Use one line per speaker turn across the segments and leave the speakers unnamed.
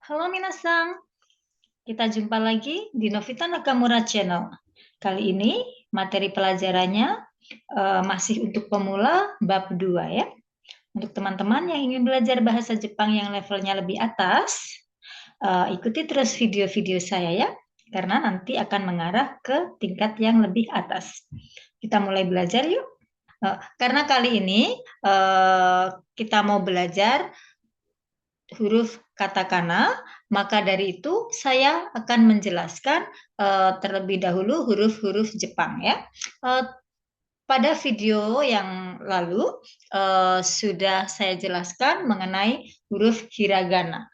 Halo minasan, kita jumpa lagi di Novita Nakamura Channel. Kali ini materi pelajarannya masih untuk pemula bab 2 ya. Untuk teman-teman yang ingin belajar bahasa Jepang yang levelnya lebih atas, ikuti terus video-video saya ya, karena nanti akan mengarah ke tingkat yang lebih atas. Kita mulai belajar yuk. Karena kali ini kita mau belajar huruf katakana, maka dari itu saya akan menjelaskan terlebih dahulu huruf-huruf Jepang ya. Pada video yang lalu sudah saya jelaskan mengenai huruf hiragana.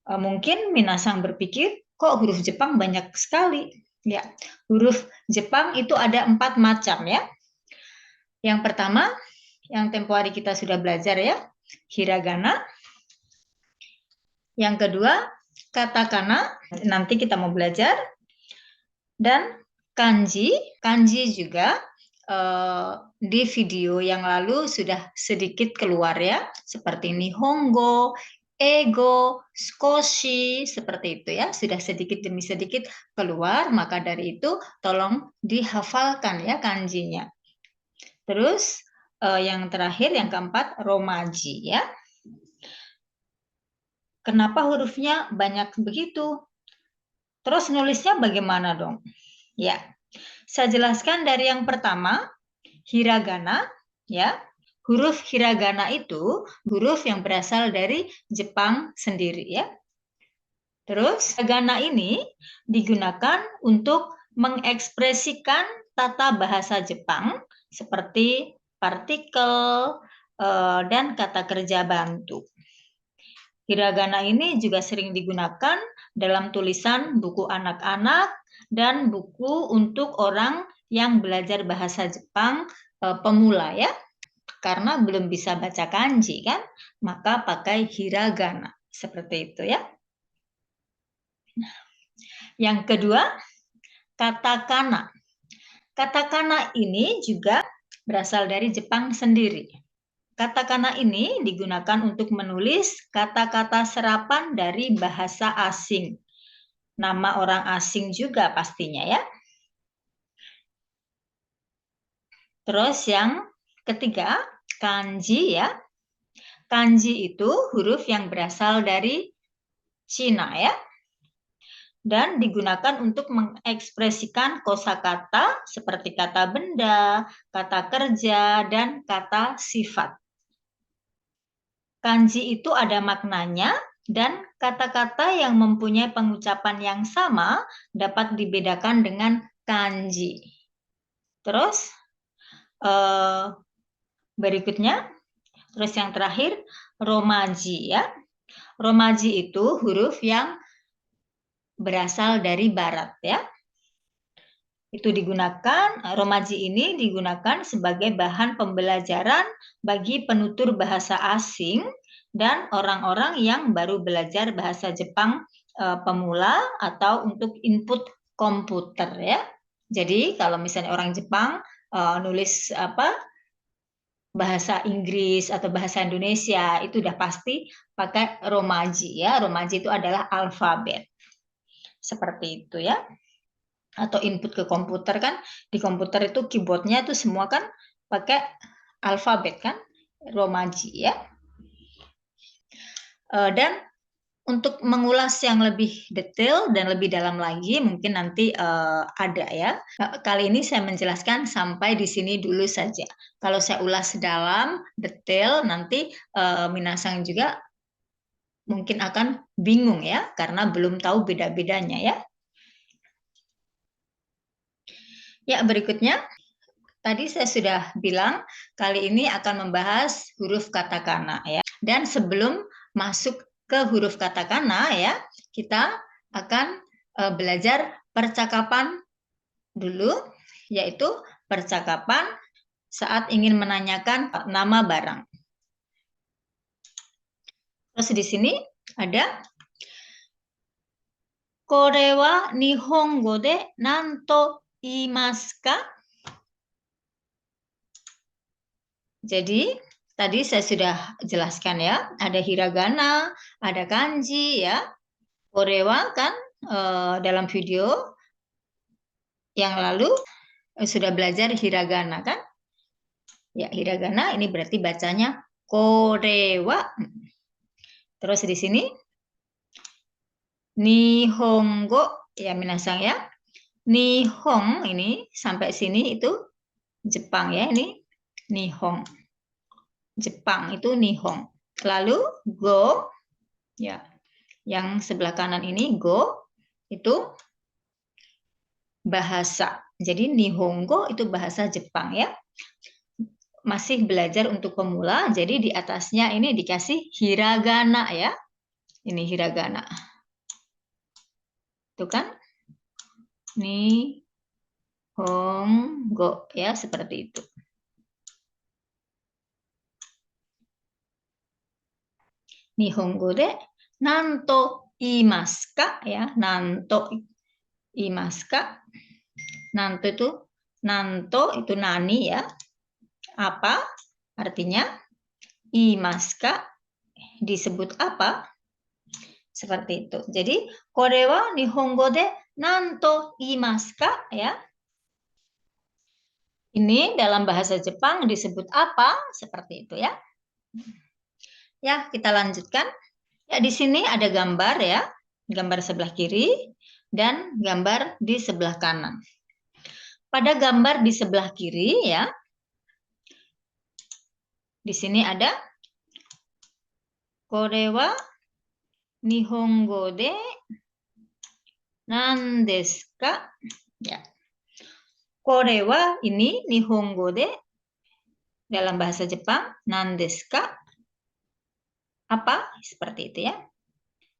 Mungkin minasang berpikir, kok huruf Jepang banyak sekali? Ya, huruf Jepang itu ada 4 macam ya. Yang pertama, yang tempo hari kita sudah belajar ya, hiragana. Yang kedua, katakana, nanti kita mau belajar. Dan kanji, kanji juga di video yang lalu sudah sedikit keluar ya, seperti nihongo, ego, skoshi, seperti itu ya, sudah sedikit demi sedikit keluar, maka dari itu tolong dihafalkan ya kanjinya. Terus yang terakhir, yang keempat, romaji ya. Kenapa hurufnya banyak begitu? Terus nulisnya bagaimana dong? Ya, saya jelaskan dari yang pertama, hiragana. Ya, huruf hiragana itu huruf yang berasal dari Jepang sendiri ya. Terus hiragana ini digunakan untuk mengekspresikan tata bahasa Jepang seperti partikel dan kata kerja bantu. Hiragana ini juga sering digunakan dalam tulisan buku anak-anak dan buku untuk orang yang belajar bahasa Jepang pemula ya. Karena belum bisa baca kanji kan, maka pakai hiragana. Seperti itu ya. Yang kedua, katakana. Katakana ini juga berasal dari Jepang sendiri. Katakana ini digunakan untuk menulis kata-kata serapan dari bahasa asing. Nama orang asing juga pastinya ya. Terus yang ketiga, kanji ya. Kanji itu huruf yang berasal dari Cina ya. Dan digunakan untuk mengekspresikan kosakata seperti kata benda, kata kerja, dan kata sifat. Kanji itu ada maknanya dan kata-kata yang mempunyai pengucapan yang sama dapat dibedakan dengan kanji. Terus berikutnya, terus yang terakhir, romaji ya. Romaji itu huruf yang berasal dari barat ya. Itu digunakan, romaji ini digunakan sebagai bahan pembelajaran bagi penutur bahasa asing dan orang-orang yang baru belajar bahasa Jepang pemula atau untuk input komputer ya. Jadi kalau misalnya orang Jepang nulis bahasa Inggris atau bahasa Indonesia itu udah pasti pakai romaji ya. Romaji itu adalah alfabet. Seperti itu ya. Atau input ke komputer kan, di komputer itu keyboardnya itu semua kan pakai alfabet kan, romaji ya. Dan untuk mengulas yang lebih detail dan lebih dalam lagi mungkin nanti ada ya. Kali ini saya menjelaskan sampai di sini dulu saja. Kalau saya ulas dalam detail nanti minasang juga mungkin akan bingung ya karena belum tahu beda-bedanya ya. Ya, berikutnya tadi saya sudah bilang kali ini akan membahas huruf katakana ya. Dan sebelum masuk ke huruf katakana ya, kita akan belajar percakapan dulu, yaitu percakapan saat ingin menanyakan nama barang. Terus di sini ada Kore wa nihongo de nanto iimasu ka? Jadi tadi saya sudah jelaskan ya, ada hiragana, ada kanji ya. Korewa kan dalam video yang lalu sudah belajar hiragana kan? Ya, hiragana ini berarti bacanya korewa. Terus di sini nihongo ya minasang ya. Nihong ini sampai sini itu Jepang ya, ini Nihong. Jepang itu Nihong. Lalu go ya, yang sebelah kanan ini go itu bahasa. Jadi Nihongo itu bahasa Jepang ya. Masih belajar untuk pemula, jadi di atasnya ini dikasih hiragana ya. Ini hiragana. Itu kan Nihongo ya, seperti itu. Nihongo de nanto iimasu ka ya, nanto iimasu ka. Nanto itu nani ya. Apa artinya? Iimasu ka disebut apa? Seperti itu. Jadi kore wa nihongo de nanto iimasu ka ya. Ini dalam bahasa Jepang disebut apa? Seperti itu ya. Ya, kita lanjutkan. Ya, di sini ada gambar ya. Gambar sebelah kiri dan gambar di sebelah kanan. Pada gambar di sebelah kiri ya. Di sini ada kore wa nihongo de nan desu ka? Ya. Kore wa ini nihongo de dalam bahasa Jepang nan desu ka? Apa? Seperti itu ya.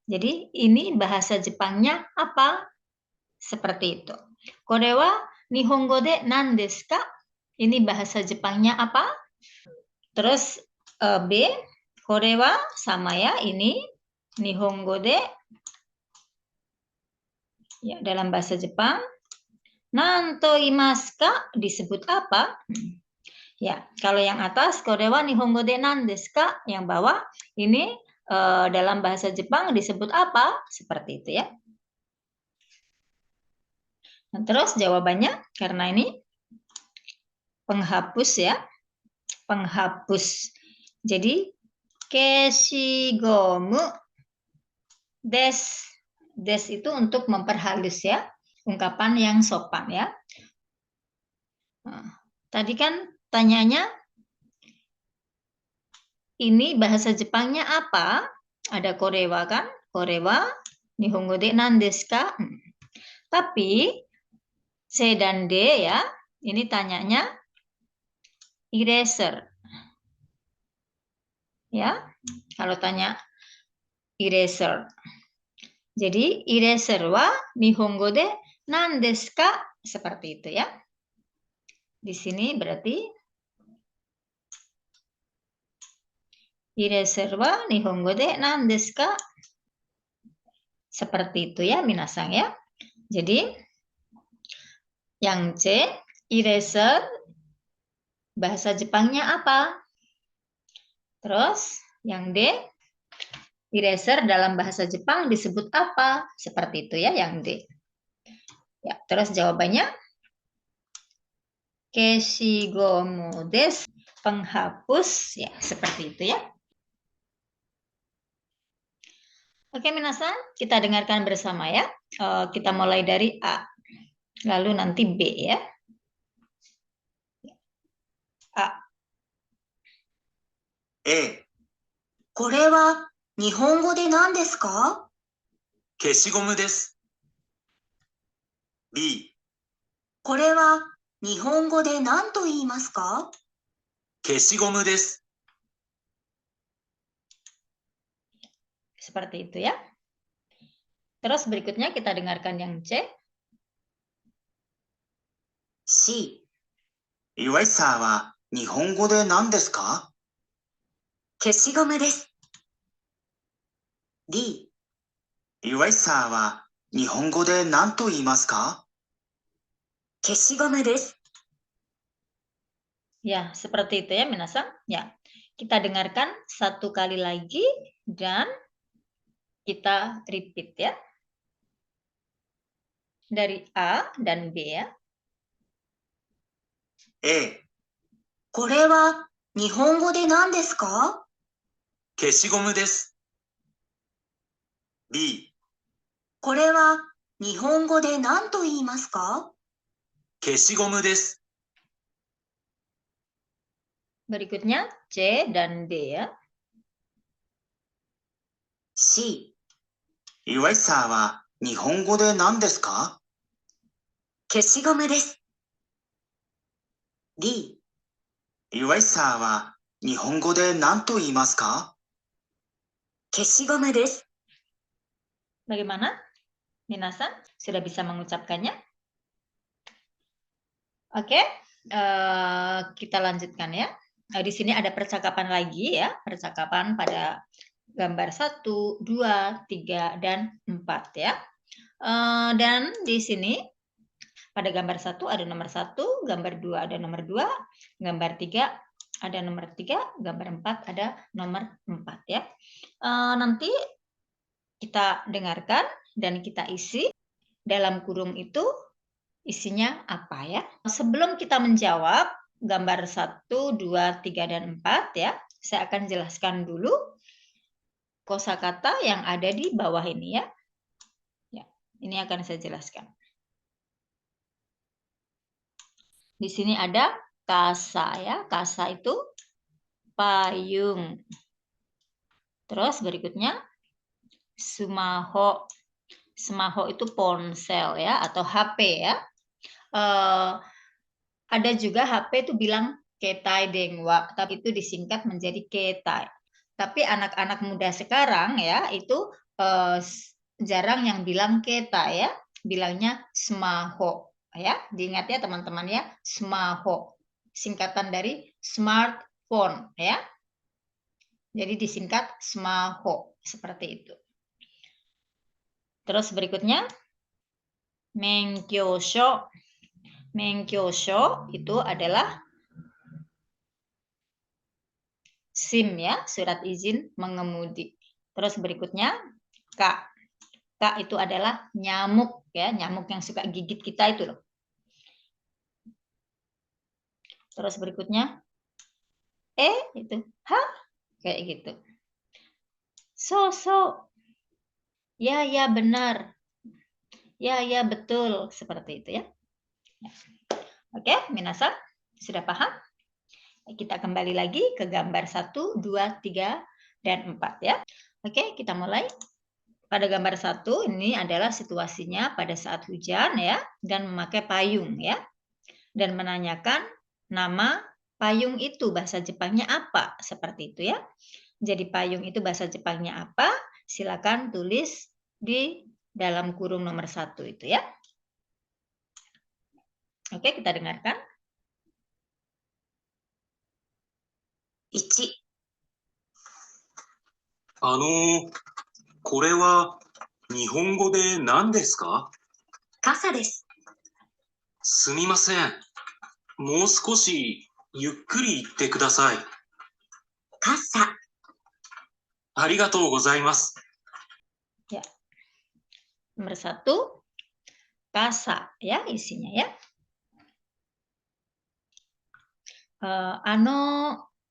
Jadi ini bahasa Jepangnya apa? Seperti itu. Kore wa nihongo de nan desu ka? Ini bahasa Jepangnya apa? Terus B, kore wa sama ya, ini nihongo de ya, dalam bahasa Jepang. Nanto imasu ka disebut apa? Ya, kalau yang atas kore wa nihongo de nan desu ka, yang bawah ini dalam bahasa Jepang disebut apa? Seperti itu ya. Nah, terus jawabannya karena ini penghapus ya. Penghapus. Jadi keshigomu des. Des itu untuk memperhalus ya. Ungkapan yang sopan ya. Nah, tadi kan tanyanya ini bahasa Jepangnya apa? Ada korewa kan? Korewa nihongo de nan desu ka? Tapi C dan D ya, ini tanyanya eraser. Ya, kalau tanya eraser. Jadi eraser wa nihongo de nan desu ka? Seperti itu ya. Di sini berarti eraser wa nihongo de nan desu ka? Seperti itu ya minasang ya. Jadi yang C, eraser bahasa Jepangnya apa? Terus yang D, eraser dalam bahasa Jepang disebut apa? Seperti itu ya yang D. Ya, terus jawabannya keshigomu desu, penghapus ya, seperti itu ya. Oke minasan, kita dengarkan bersama ya. Kita mulai dari A, lalu nanti B ya. A.
これは日本語で何ですか？
消しゴムです。B、
これは日本語で何と言いますか？
消しゴムです。
Seperti itu ya. Terus berikutnya kita dengarkan yang C.
C、
イワイサーは日本語で何ですか？
消しゴムです。D、
イワイサーは日本語で何と言いますか？
消しゴムです。
Ya, seperti itu ya minasan. Ya, kita dengarkan satu kali lagi dan kita repeat ya. Dari A dan B ya.
A、
これは日本語で何ですか？
消しゴムです。B、
これは日本語で何と言いますか？
消しゴムです。
Berikutnya C dan D ya.
C、
岩井さんは日本語で何ですか？
消しゴムです。D、
岩井さんは日本語で何と言いますか？
消しゴムです。
Bagaimana? Minasan sudah bisa mengucapkannya? Oke, kita lanjutkan ya. Di sini ada percakapan lagi ya, percakapan pada gambar 1, 2, 3, dan 4 ya. Dan di sini pada gambar 1 ada nomor 1, gambar 2 ada nomor 2, gambar 3 ada nomor 3, gambar 4 ada nomor 4 ya. Nanti kita dengarkan dan kita isi dalam kurung itu isinya apa ya. Sebelum kita menjawab gambar 1, 2, 3, dan 4 ya, saya akan jelaskan dulu kosakata yang ada di bawah ini ya. Ya, ini akan saya jelaskan. Di sini ada kasa ya. Kasa itu payung. Terus berikutnya sumaho. Sumaho itu ponsel ya atau HP ya. Ada juga HP itu bilang ketai dengwa, tapi itu disingkat menjadi ketai. Tapi anak-anak muda sekarang ya itu jarang yang bilang ketai ya, bilangnya smaho ya. Diingat ya teman-teman ya, smaho. Singkatan dari smartphone ya. Jadi disingkat smaho seperti itu. Terus berikutnya menkyosho. Menkyosho itu adalah SIM ya, surat izin mengemudi. Terus berikutnya K. K itu adalah nyamuk ya, nyamuk yang suka gigit kita itu loh. Terus berikutnya itu H kayak gitu. So. Ya benar. Ya betul, seperti itu ya. Oke, minasan sudah paham? Kita kembali lagi ke gambar 1, 2, 3, dan 4 ya. Oke, kita mulai. Pada gambar 1 ini adalah situasinya pada saat hujan ya, dan memakai payung ya. Dan menanyakan nama payung itu bahasa Jepangnya apa, seperti itu ya. Jadi payung itu bahasa Jepangnya apa? Silakan tulis di dalam kurung nomor 1 itu ya. Oke, kita dengarkan.
1、
これは日本語で何ですか？
傘です。
すみません。もう少しゆっくり言ってください。
傘。
ありがとうございます。
Ya. Nomor 1, kasa ya isinya ya.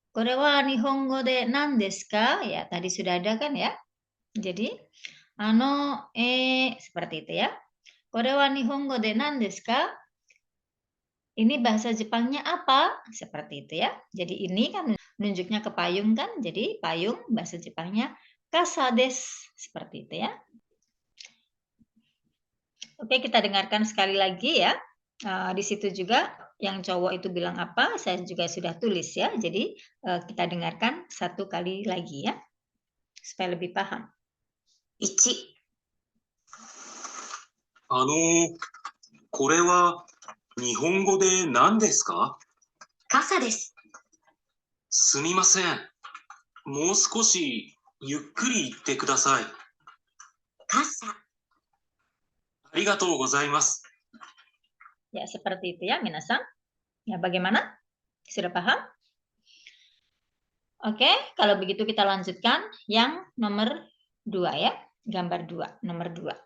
Kore wa nihongo de nan desu ka? Ya, tadi sudah ada kan ya. Jadi seperti itu ya. Kore wa nihongo de nan desu ka? Ini bahasa Jepangnya apa? Seperti itu ya. Jadi ini kan menunjuknya ke payung kan. Jadi payung bahasa Jepangnya kasa desu. Seperti itu ya. Oke, kita dengarkan sekali lagi ya. Di situ juga yang cowok itu bilang apa, saya juga sudah tulis ya. Jadi kita dengarkan satu kali lagi ya, supaya lebih paham.
1、
これは日本語で何ですか？
傘です。
すみません。もう少しゆっくり言ってください。
傘。
ありがとうございます。
Ya, seperti itu ya, minasan. Ya, bagaimana? Sudah paham? Oke, kalau begitu kita lanjutkan yang nomor 2 ya. Gambar 2, nomor 2.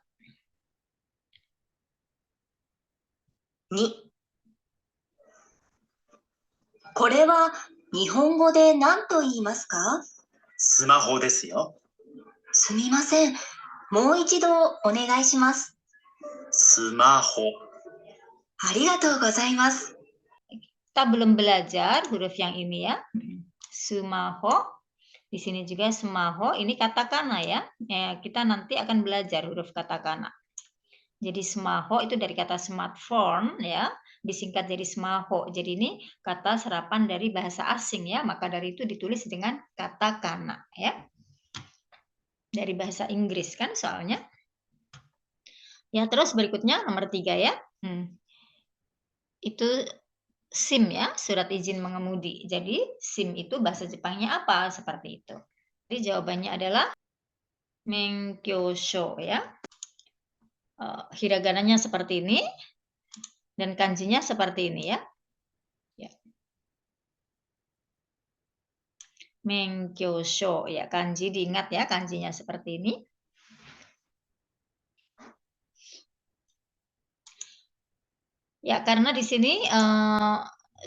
2、これは日本語で何と言いますか？
スマホですよ。
すみません。もう一度お願いします。
スマホ。
ありがとうございます。
Kita belum belajar huruf yang ini ya. Sumaho. Di sini juga sumaho. Ini katakana ya. Kita nanti akan belajar huruf katakana. Jadi sumaho itu dari kata smartphone ya. Disingkat jadi sumaho. Jadi ini kata serapan dari bahasa asing ya. Maka dari itu ditulis dengan katakana ya. Dari bahasa Inggris kan soalnya. Ya terus berikutnya nomor 3 ya. Itu SIM ya, surat izin mengemudi. Jadi SIM itu bahasa Jepangnya apa? Seperti itu. Jadi jawabannya adalah Menkyosho ya. Hiragananya seperti ini dan kanjinya seperti ini ya. Menkyosho ya, kanji diingat ya, kanjinya seperti ini. Ya, karena di sini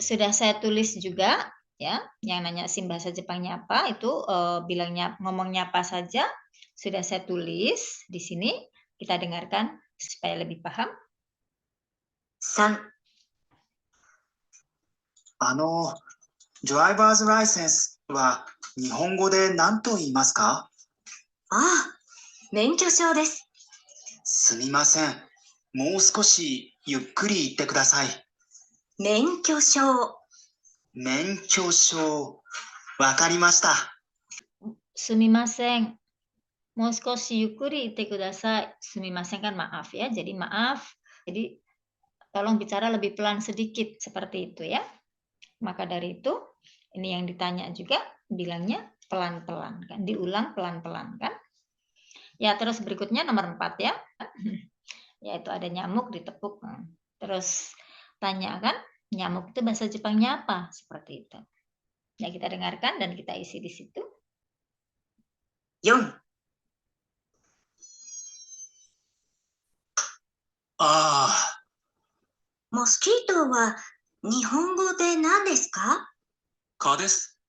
sudah saya tulis juga ya, yang nanya SIM bahasa Jepangnya apa, itu bilangnya ngomongnya apa saja sudah saya tulis di sini. Kita dengarkan supaya lebih paham.
3、
ドライバーズライセンスは日本語で何と言いますか？
ああ、免許証です。
すみません。もう少しゆっくり言ってください。
免許証。
免許証。わかりました。
Sumimasen. Moskoshi yukuri ite kudasai. Sumimasen kan maaf ya. Jadi maaf. Jadi tolong bicara lebih pelan sedikit seperti itu ya. Maka dari itu ini yang ditanya juga bilangnya pelan-pelan kan. Diulang pelan-pelan kan. Ya terus berikutnya nomor 4 ya. Yaitu ada nyamuk ditepuk. Terus tanya kan, nyamuk itu bahasa Jepangnya apa? Seperti itu. Ya kita dengarkan dan kita isi di situ.
4、
ああ、
モスキートは日本語で何ですか？
蚊です。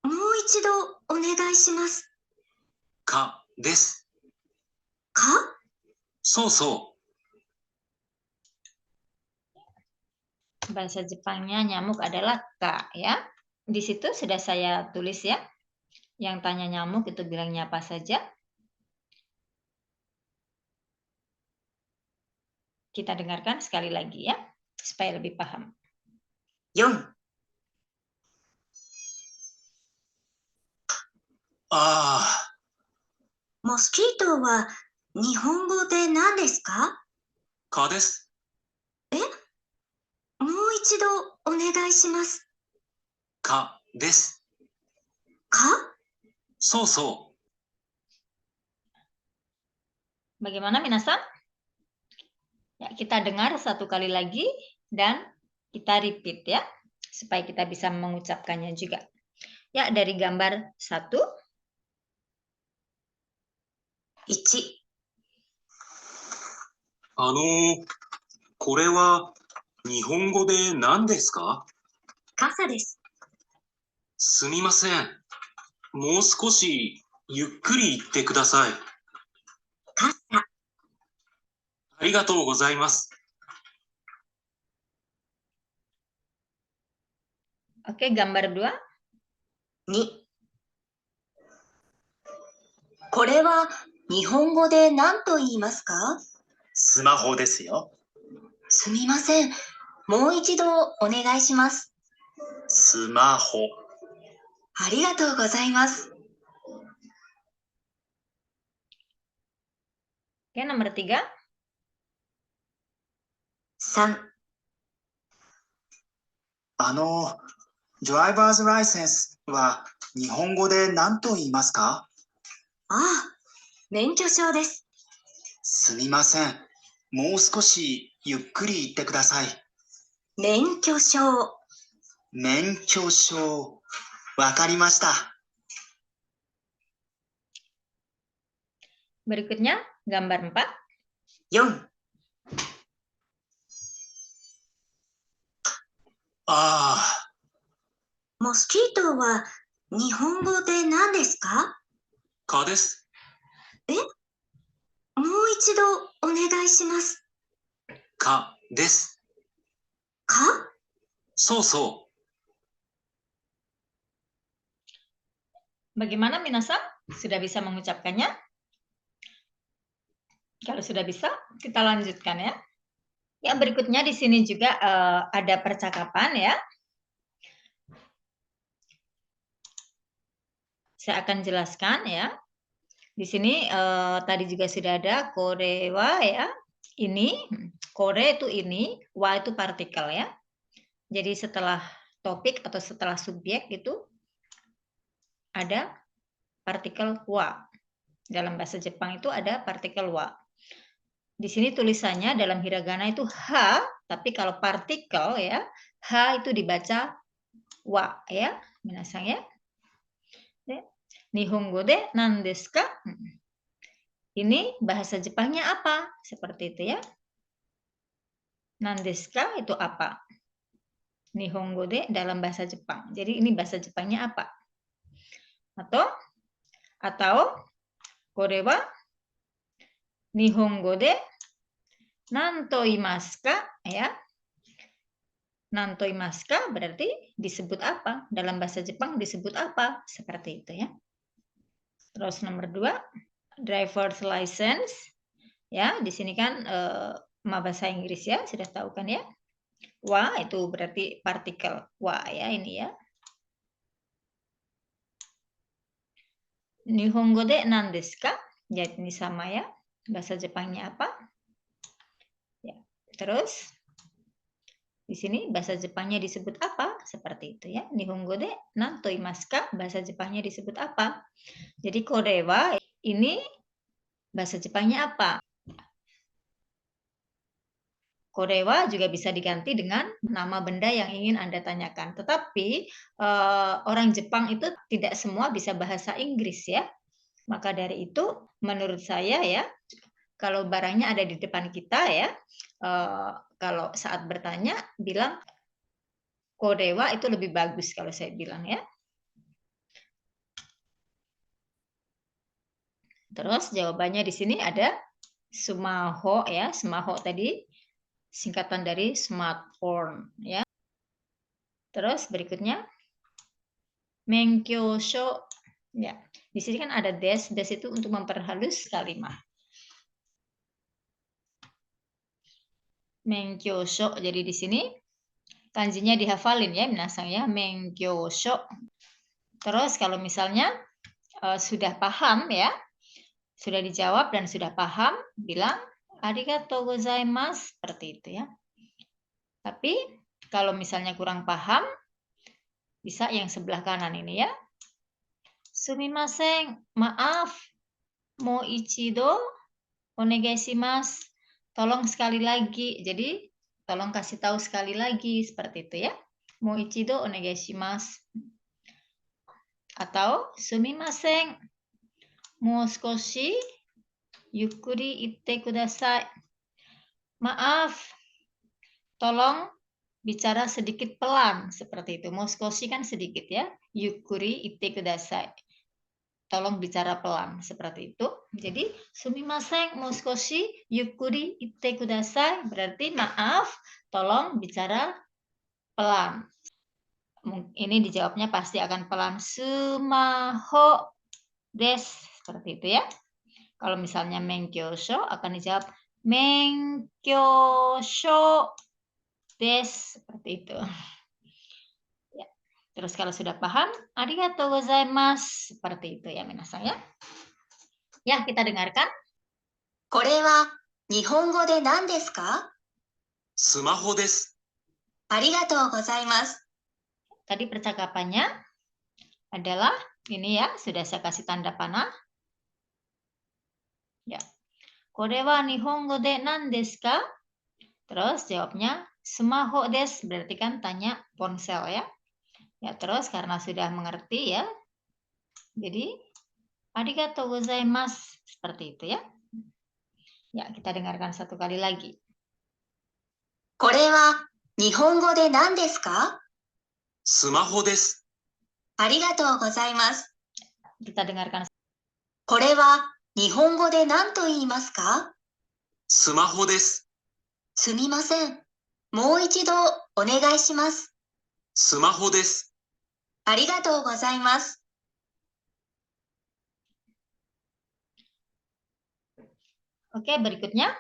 もう一度お願いします。
蚊です。
蚊？
そうそ
Bahasa Jepangnya nyamuk adalah ka ya. Di situ sudah saya tulis ya. Yang tanya nyamuk itu bilangnya apa saja. Kita dengarkan sekali lagi ya, supaya lebih paham.
4、
ああ、
モスキートは日本語で何ですか？
蚊です。
もう一度お願いします。
蚊です。
蚊？
そうそ
Bagaimana minasan? Ya, kita dengar satu kali lagi dan kita repeat ya, supaya kita bisa mengucapkannya juga. Ya, dari gambar 1.
1、
これは日本語で何ですか？
傘です。
すみません。もう少しゆっくり言ってください。
傘。
ありがとうございます。
Oke, gambar 2.
2、これは日本語で何と言いますか？
スマホですよ。
すみません。もう一度お願いします。
スマホ。
ありがとうございます。
Oke, nomor 3.
3、
ドライバーズライセンスは日本語で何と言いますか？
ああ、免許証です。
すみません。もう少しゆっくり言ってください。
免許証。
免許証。わかりました。
Berikutnya, gambar 4.
4、
ああ、
モスキートは日本語で何ですか？
蚊です。
もう一度お願いします。
蚊です。
蚊？
そうそ
Bagaimana minasan? Sudah bisa mengucapkannya? Kalau sudah bisa, kita lanjutkan ya. Ya, berikutnya di sini juga ada percakapan ya. Saya akan jelaskan ya. Di sini tadi juga sudah ada kore wa ya. Ini, kore itu ini, wa itu partikel ya. Jadi setelah topik atau setelah subjek itu ada partikel wa. Dalam bahasa Jepang itu ada partikel wa. Di sini tulisannya dalam hiragana itu ha, tapi kalau partikel ya, ha itu dibaca wa ya, minasan ya. Nihongo de nan desu ka? Ini bahasa Jepangnya apa? Seperti itu ya. Nan desu ka itu apa? Nihongo de dalam bahasa Jepang. Jadi ini bahasa Jepangnya apa? Atau kore wa nihongo de nan to imasu ka ya. Nan to imasu ka berarti disebut apa? Dalam bahasa Jepang disebut apa? Seperti itu ya. Terus nomor 2, driver's license. Ya, di sini kan bahasa Inggris ya, sudah tahu kan ya. Wa itu berarti partikel wa ya ini ya. Nihongo de nan desu ka? Jadi ini sama ya. Bahasa Jepangnya apa? Ya. Terus di sini bahasa Jepangnya disebut apa? Seperti itu ya. Nihongo de nan to imasu ka? Bahasa Jepangnya disebut apa? Jadi kore wa ini bahasa Jepangnya apa? Kore wa juga bisa diganti dengan nama benda yang ingin Anda tanyakan. Tetapi orang Jepang itu tidak semua bisa bahasa Inggris ya. Maka dari itu menurut saya ya, kalau barangnya ada di depan kita ya, kalau saat bertanya bilang kore wa itu lebih bagus kalau saya bilang ya. Terus jawabannya di sini ada sumaho ya, sumaho tadi singkatan dari smartphone ya. Terus berikutnya menkyosho ya. Di sini kan ada des, des itu untuk memperhalus kalimat. Menkyosho. Jadi di sini kanjinya dihafalin ya, minasan ya, menkyosho. Terus kalau misalnya sudah paham ya, sudah dijawab dan sudah paham, bilang arigatou gozaimasu seperti itu ya. Tapi kalau misalnya kurang paham, bisa yang sebelah kanan ini ya. Sumimasen, maaf. Mo ichido onegai shimasu. Tolong sekali lagi. Jadi tolong kasih tahu sekali lagi seperti itu ya. Mo ichido onegai shimasu. Atau sumimasen. Mo skoshi yukkuri itte kudasai. Maaf. Tolong bicara sedikit pelan seperti itu. Moskoshi kan sedikit ya. Yukkuri itte kudasai. Tolong bicara pelan seperti itu. Jadi sumimasen moskoshi yukkuri itte kudasai berarti maaf, tolong bicara pelan. Ini dijawabnya pasti akan pelan. Sumaho desu seperti itu ya. Kalau misalnya menkyosho akan dijawab menkyosho desu seperti itu. Ya. Terus kalau sudah paham, arigatou gozaimasu seperti itu ya minasan ya. Ya, kita dengarkan.
これは日本語で何ですか？
スマホです。
ありがとうございます。
Tadi percakapannya adalah ini ya, sudah saya kasih tanda panah. Ya. Kore wa nihongo de nan desu ka? Terus jawabnya sumaho desu, berarti kan tanya ponsel ya. Ya, terus karena sudah mengerti ya. Jadi arigatou gozaimasu Seperti itu ya. Ya, kita dengarkan satu kali lagi.
これは日本語で何ですか？
スマホです。
ありがとうございます。
Kita dengarkan.
これは日本語で何と言いますか？
スマホです。
すみません。もう一度お願いします。
スマホです。
ありがとうございます。
Oke, berikutnya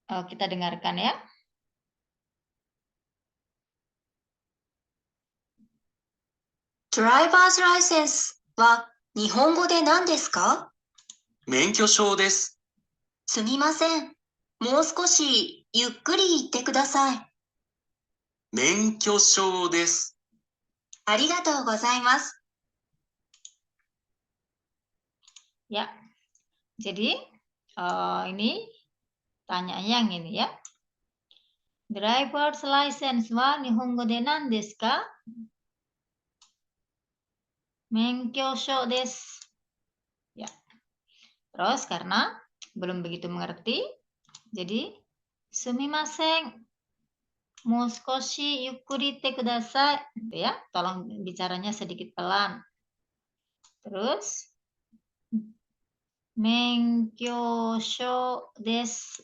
kita dengarkan ya.
Driver's license は日本語で何ですか？
免許証です。
すみません。もう少しゆっくり言ってください。
免許証です。
ありがとうございます。
Ya. Jadi ini tanyanya yang ini ya. Driver's license wa nihongo de nan desu ka? Menkyosho desu. Ya. Terus karena belum begitu mengerti, jadi sumimasen. Mou skoshi yukkuri te kudasai. Gitu ya. Tolong bicaranya sedikit pelan. Terus menkyosho desu.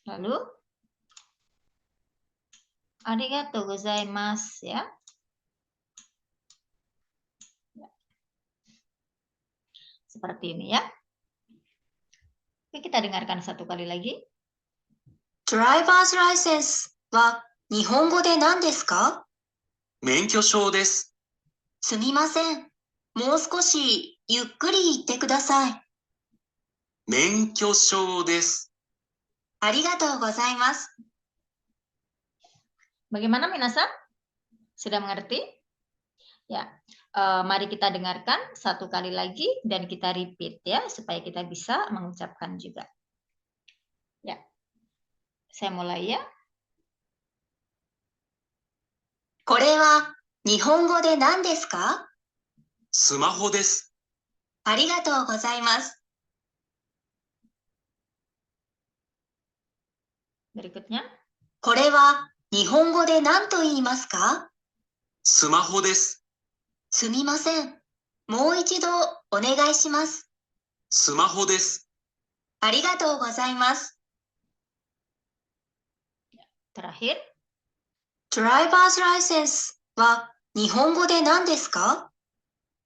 Lalu arigatou gozaimasu ya. Seperti ini ya. Oke, kita dengarkan satu kali lagi.
Driver's license は日本語で何ですか？
免許証です。
すみません。もう少しゆっくり言ってください。
免許証です。
ありがとうございます。
Bagaimana minasan? Sudah mengerti? Ya. Mari kita dengarkan satu kali lagi dan kita repeat ya supaya kita bisa mengucapkan juga. Ya. Saya mulai ya.
これは日本語で何ですか？
スマホです。
ありがとうございます。
Berikutnya.
これは日本語で何と言いますか？
スマホです。
すみません。もう一度お願いします。
スマホです。
ありがとうございます。
Terakhir.
Driver's license は日本語で何ですか？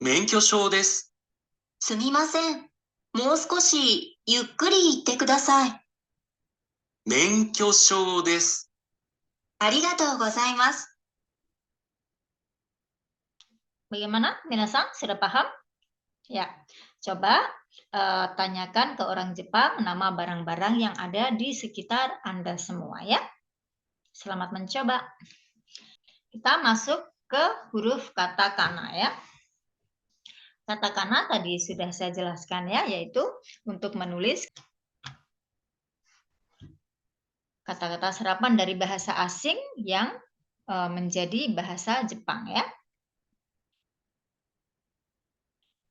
免許証です。
すみません。もう少しゆっくり言ってください。
免許証です。
ありがとうございます。
Bagaimana minasan? Sudah paham? Ya. Coba tanyakan ke orang Jepang nama barang-barang yang ada di sekitar Anda semua ya. Selamat mencoba. Kita masuk ke huruf katakana ya. Katakana tadi sudah saya jelaskan ya, yaitu untuk menulis kata-kata serapan dari bahasa asing yang menjadi bahasa Jepang ya.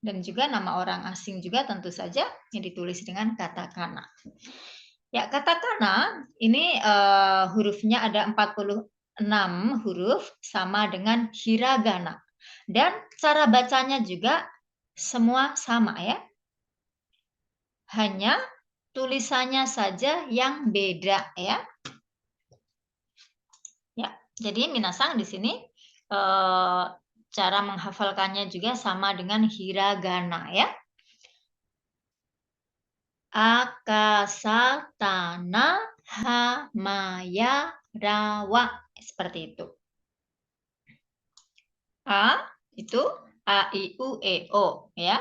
Dan juga nama orang asing juga tentu saja yang ditulis dengan katakana. Ya, katakana ini hurufnya ada 46 huruf sama dengan hiragana. Dan cara bacanya juga semua sama ya. Hanya tulisannya saja yang beda ya. Ya, jadi minasan di sini cara menghafalkannya juga sama dengan hiragana ya. Akasa, tanah, hamaya, rawa. Seperti itu. A itu A, I, U, E, O ya.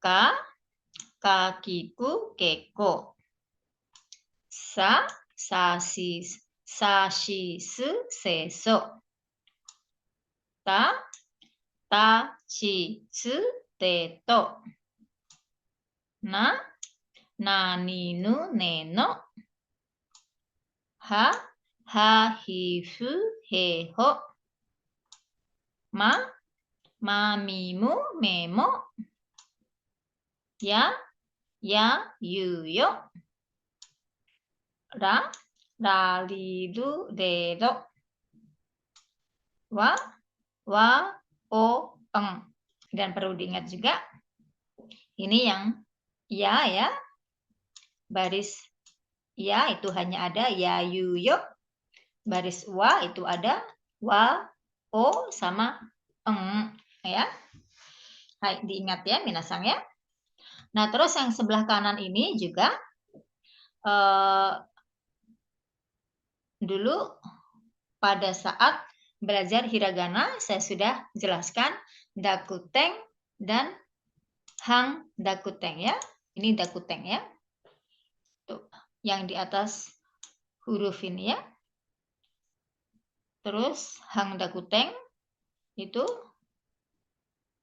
Ka, kakiku, keko. Sa, sasis, sashisu, seso. Ta, tachisu, teto. Na, naninu, neno. Ha, hahifu, heho. Ma, mamimu, memo. Ya, ya, yu, yo. Ra, ra, li, du, de, do. Wa, o, eng. Dan perlu diingat juga, ini yang ya, baris ya itu hanya ada ya, yu, yo. Baris wa itu ada wa, o, sama eng, ya. Hai, diingat ya, minasang ya. Nah, terus yang sebelah kanan ini juga dulu pada saat belajar hiragana saya sudah jelaskan dakuteng dan hang dakuteng ya. Ini dakuteng ya. Tuh, yang di atas huruf ini ya. Terus hang dakuteng itu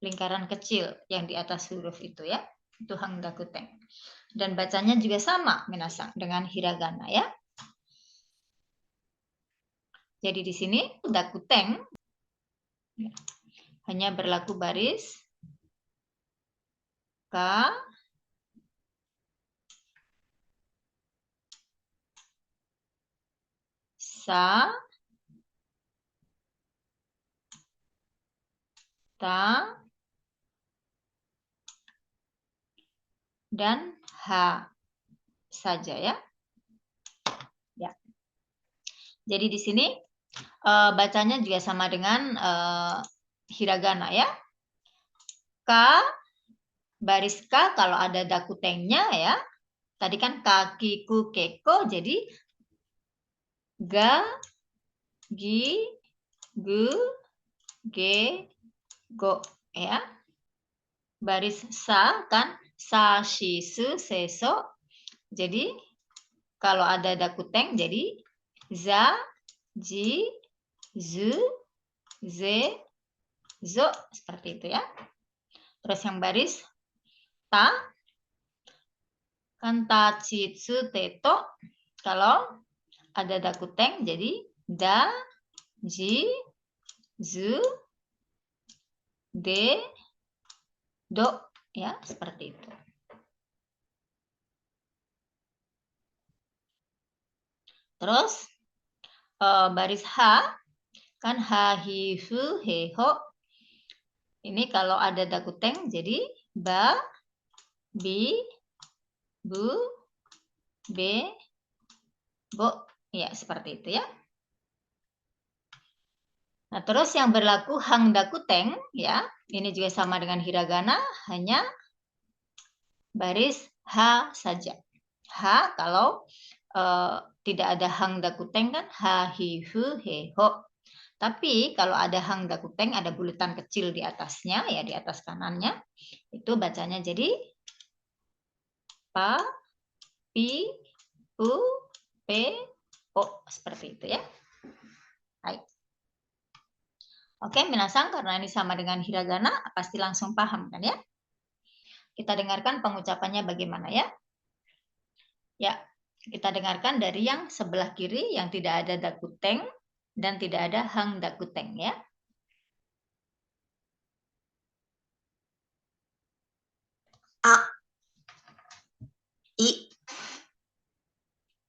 lingkaran kecil yang di atas huruf itu ya. Itu hang dakuteng. Dan bacanya juga sama minasang dengan hiragana ya. Jadi di sini dakuteng hanya berlaku baris ka, sa, ta, dan ha saja ya. Ya. Jadi di sini bacanya juga sama dengan hiragana ya. Ka, baris ka kalau ada dakutengnya ya. Tadi kan kaki, ku, keko, jadi ga, gi, gu, ge, go ya. Baris sa kan sa, shi, su, se, so. Jadi kalau ada dakuteng jadi za, ji, zu, ze, zo seperti itu ya. Terus yang baris ta kan ta, ci, tsu, teto. Kalau ada dakuteng jadi da, ji, zu, de, do ya, seperti itu. Terus baris H kan ha, hi, hu, he, ho. Ini kalau ada dakuteng jadi ba, bi, bu, be, bo. Ya, seperti itu ya. Nah, terus yang berlaku hang dakuteng ya, ini juga sama dengan hiragana, hanya baris H saja. H kalau tidak ada hang dakuteng kan ha, hi, hu, he, ho. Tapi kalau ada hang dakuteng ada bulatan kecil di atasnya ya, di atas kanannya, itu bacanya jadi pa, pi, pu, pe, o seperti itu ya. Baik. Oke, minasang, karena ini sama dengan hiragana, pasti langsung paham kan ya? Kita dengarkan pengucapannya bagaimana ya? Ya, kita dengarkan dari yang sebelah kiri yang tidak ada dakuteng dan tidak ada hang dakuteng ya.
A, I,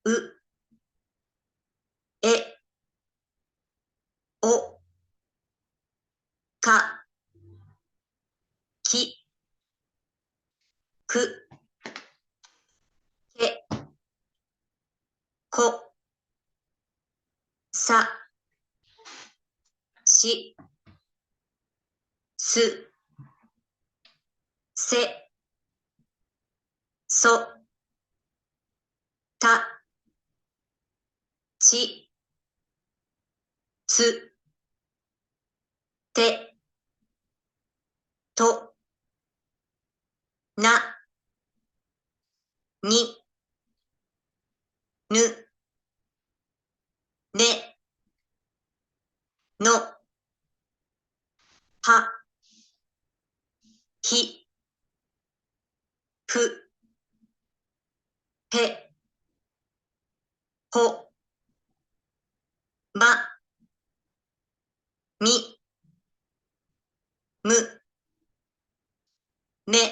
U, E, O, Ka, Ki, Ku, Ke, Ko, Sa, Shi, Su, Se, So, Ta, Chi, Tsu, Te, To, Na, Ni, Nu, Ne, No, Ha, Hi, Fu, Pe, Ho, Ma, Mi, Mu, Me,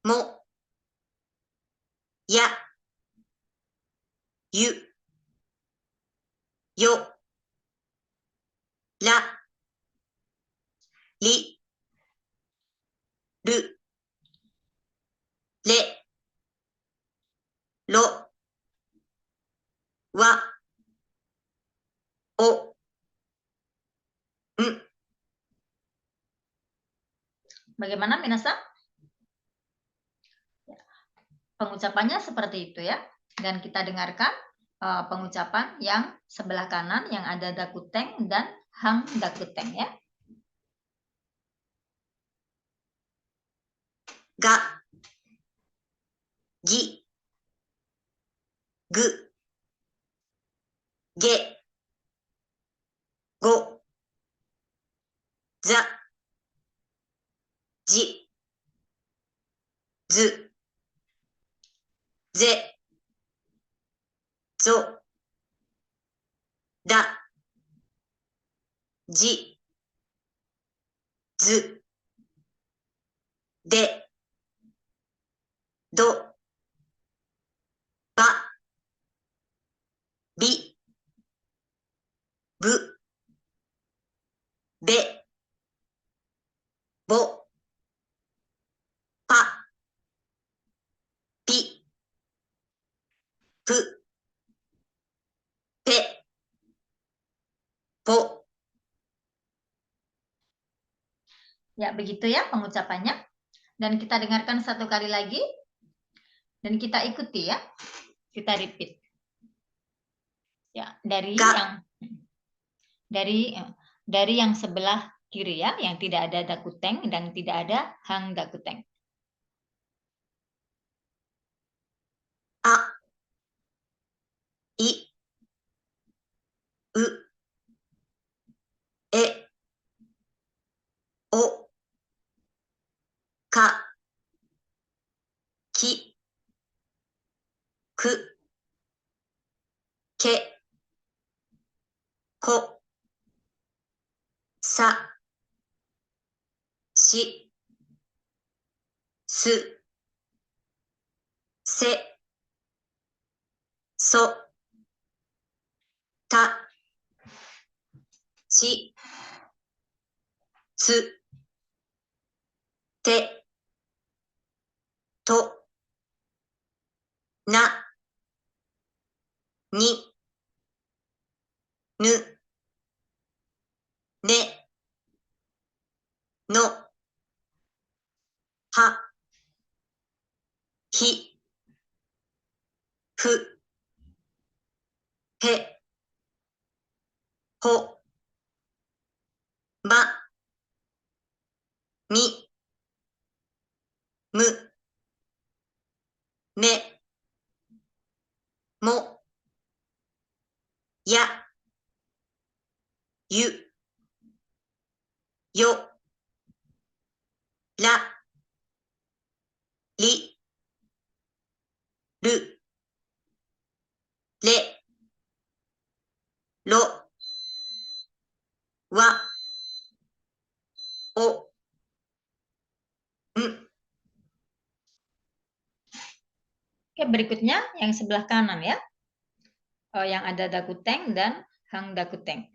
Mo, や、ゆ、よ、ら、り、る、れ、ろ、わ、お、ん。
Bagaimana minasan? Pengucapannya seperti itu ya. Dan kita dengarkan pengucapan yang sebelah kanan yang ada dakuteng dan hang dakuteng ya.
Ga, gi, gu, ge, go, za, ji, zu, ze, zo, da, ji, zu, de, do, ba, bi, bu, be, bo, pa, pi, pu, pe, po.
Ya, begitu ya pengucapannya. Dan kita dengarkan satu kali lagi. Dan kita ikuti ya. Kita repeat. Ya, dari yang sebelah kiri ya, yang tidak ada dakuteng dan tidak ada hang dakuteng.
A, i, u, e, o, ka, ki, ku, ke, ko, sa, shi, su, se, so, ta, chi, tsu, te, to, na, ni, nu, ne, no, ha, hi, fu, he, ho, ma, mi, mu, me, mo, ya, yu, yo,ら,り,る,れ,ろ, wa, o, n.
Oke, berikutnya yang sebelah kanan ya. Yang ada dakuteng dan hang dakuteng.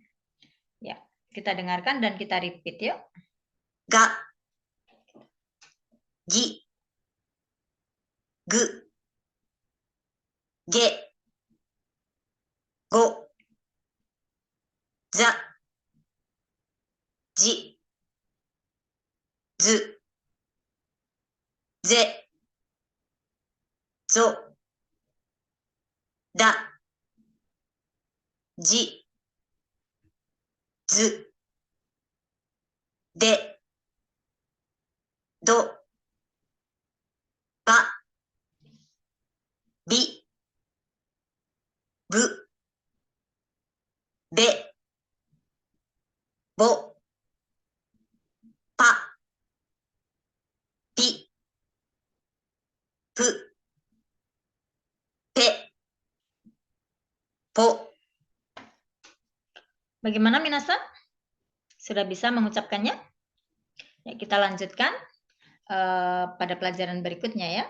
Ya, kita dengarkan dan kita repeat yuk.
Ga, gi, gu, ge, go, za, ji, zu, ze, zo, da, ji, zu, de, do, ba, bi, bu, be, bo, pa, pi, pu, pe, po.
Bagaimana minasan? Sudah bisa mengucapkannya? Ya, kita lanjutkan pada pelajaran berikutnya ya.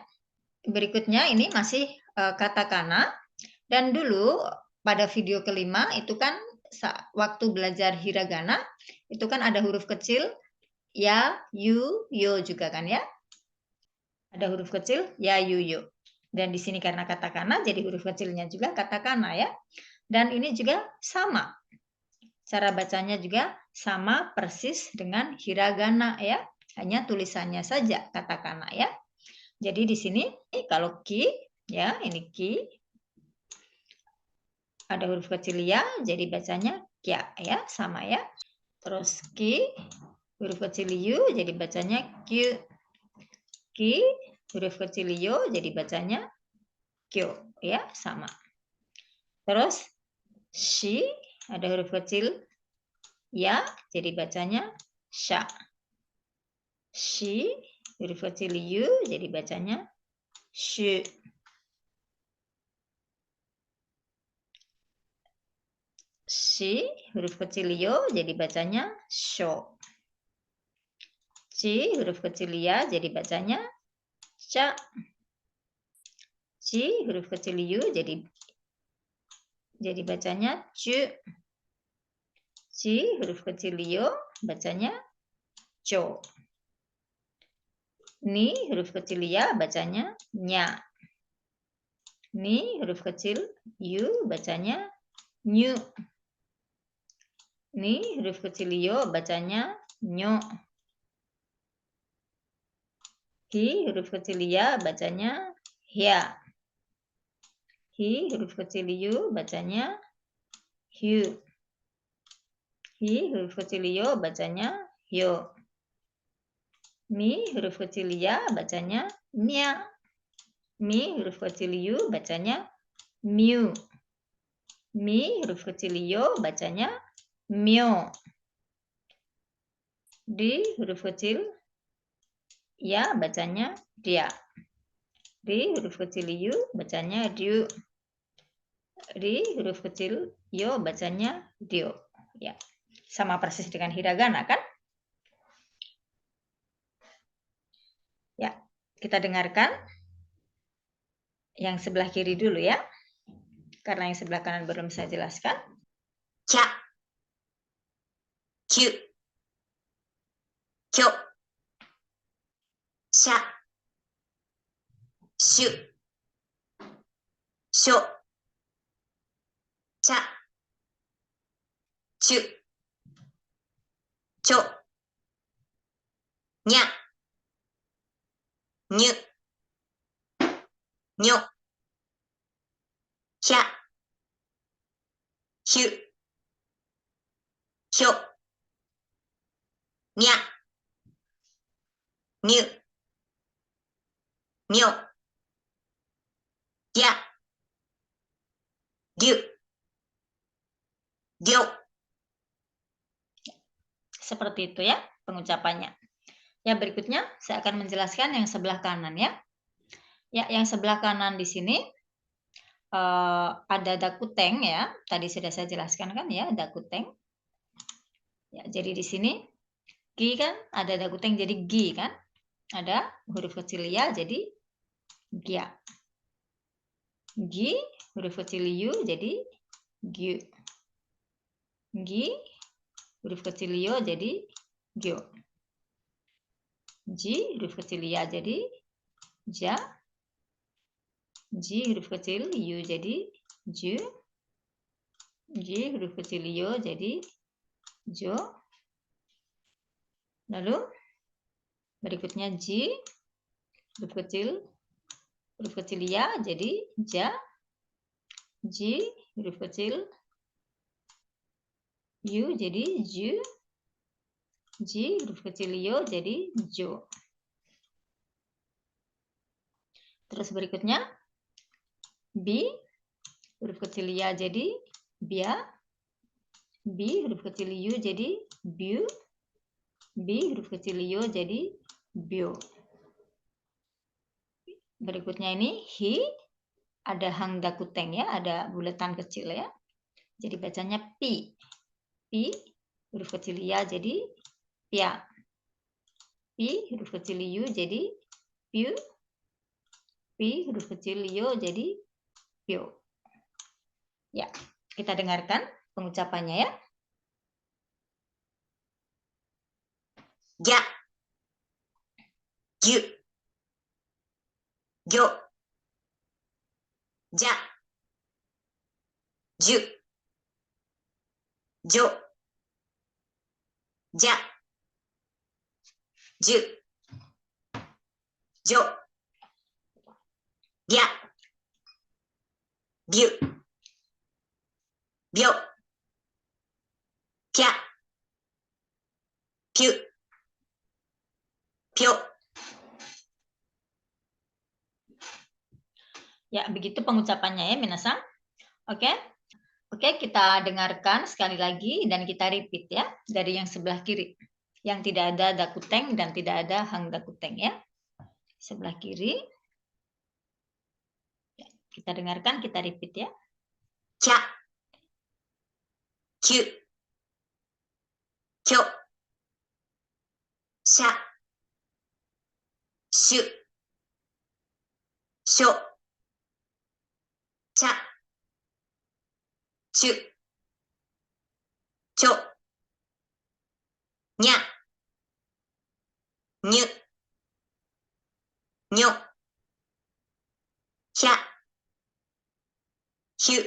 berikutnya ini masih katakana. Dan dulu pada video kelima itu kan waktu belajar hiragana itu kan ada huruf kecil ya, yu, yo juga kan ya. Ada huruf kecil ya, yu, yo. Dan di sini karena katakana jadi huruf kecilnya juga katakana ya. Dan ini juga sama. Cara bacanya juga sama persis dengan hiragana ya. Hanya tulisannya saja katakana ya. Jadi di sini kalau ki ya, ini ki ada huruf kecil ya, jadi bacanya kya ya, sama ya. Terus ki huruf kecil yu jadi bacanya kyu. Ki huruf kecil yo jadi bacanya kyo ya, sama. Terus shi ada huruf kecil ya, jadi bacanya sha. Shi huruf kecil yu jadi bacanya shu. Shi huruf kecil yo jadi bacanya sho. Ci huruf kecil ya jadi bacanya ca. Ci huruf kecil yu jadi bacanya cu. Ci huruf kecil yo bacanya co. Ni huruf kecil ya bacanya nya. Ni huruf kecil yu bacanya nyu. Ni huruf kecil yo bacanya nyo. Hi huruf kecil ya bacanya hya. Hi huruf kecil yu bacanya hyu. Hi huruf kecil yo bacanya hyo. Mi huruf kecil ya bacanya mia. Mi huruf kecil yu bacanya miu. Mi huruf kecil yo bacanya mio. Di huruf kecil ya bacanya dia. Di huruf kecil yu bacanya diu. Di huruf kecil yo bacanya dio. Ya, sama persis dengan hiragana kan? Ya, kita dengarkan yang sebelah kiri dulu ya. Karena yang sebelah kanan belum saya jelaskan.
kya, kyu, kyo, sha, shu, sho, cha, chu, cho, nya, nyu, nyo, kya, hyu, hyo, nya, nyu, myo, dia, diu, dio.
Seperti itu ya pengucapannya. Ya, berikutnya saya akan menjelaskan yang sebelah kanan ya. Ya, yang sebelah kanan di sini ada dakuteng ya. Tadi sudah saya jelaskan kan ya, dakuteng. Ya, jadi di sini gi kan ada dakuteng jadi gi kan. Ada huruf kecil ya jadi gia. Gi huruf kecil yu jadi gyu. Gi huruf kecil yo jadi gyo. Ji huruf kecil ya jadi ja. Ji huruf kecil yu jadi ju. Ji huruf kecil yo jadi jo. Lalu berikutnya ji huruf kecil ya jadi ja. Ji huruf kecil yu jadi ju. Ji huruf kecil yo jadi jo. Terus berikutnya bi huruf kecil ya jadi bia. Bi huruf kecil yu jadi biu. Bi huruf kecil yo jadi bio. Berikutnya ini hi ada hang dakuteng ya, ada bulatan kecil ya. Jadi bacanya pi. Pi huruf kecil ya jadi pia. Pi huruf kecil yu jadi piu. pi huruf kecil yo jadi pyo. Ya, kita dengarkan pengucapannya ya.
ぎゃ、ぎゅ、ぎょ、じゃ、じゅ、じょ、じゃ、じゅ、じょ、ぎゃ、びゅ、びょ、ぴゃ、ぴゅ、ぴょ。
Ya, begitu pengucapannya ya, minasang. Oke. Oke, kita dengarkan sekali lagi dan kita repeat ya dari yang sebelah kiri. Yang tidak ada dakuteng dan tidak ada hang dakuteng ya. Sebelah kiri. Kita dengarkan, kita repeat ya.
きゃ、きゅ、きょ、しゃ、しゅ、しょ、ちゃ、ちゅ、ちょ、にゃ、にゅ、にょ、ひゃ、ひゅ、